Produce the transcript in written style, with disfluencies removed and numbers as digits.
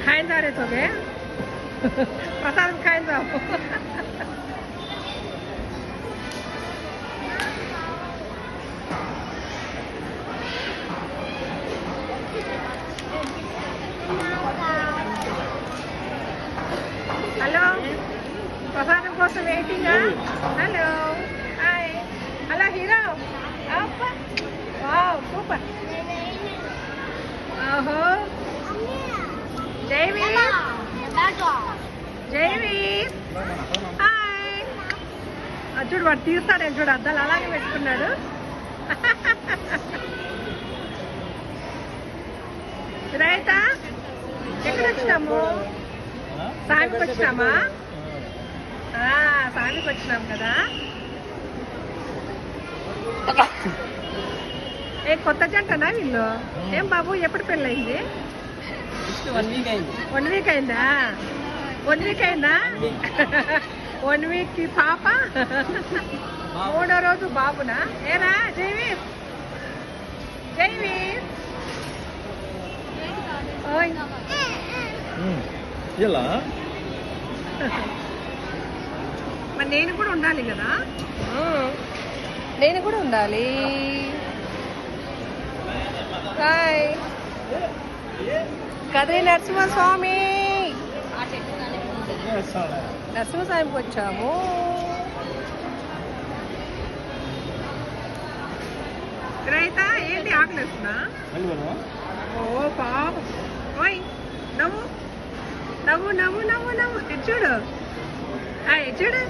खाइन जा रहे थे बे प्रसाद खाइन जाओ हेलो प्रसाद కోసం waiting hello hi hello hero अप्पा वाओ सूपर ओहो జైవీర్ జైవీర్ హాయ్ చూడు వాడు తీస్తాడే చూడు అద్దాలు అలాగే పెట్టుకున్నాడు రైత ఎక్కడ వచ్చినాము సామికి వచ్చినామా సామికి వచ్చినాం కదా ఏ కొత్త జంటనా వీళ్ళు ఏం బాబు ఎప్పుడు పెళ్ళయింది 1 వీక్ అయింది 1 వీక్ అయిందా 1 వీక్ అయిందా 1 వీక్ కి పాప మూడో రోజు బాబునా ఏరా జైవీర్ జైవీర్ ఓయ్ ఇలా మరి నేను కూడా ఉండాలి కదా నేను కూడా ఉండాలి హాయ్ కదిరి నరసింహస్వామి నరసింహస్వామికి వచ్చాము రైత ఏంటి ఆకలిస్తున్నా ఓ పాప ఓయ్ నవ్వు నవ్వు నవ్వు నవ్వు నవ్వు చూడు చూడు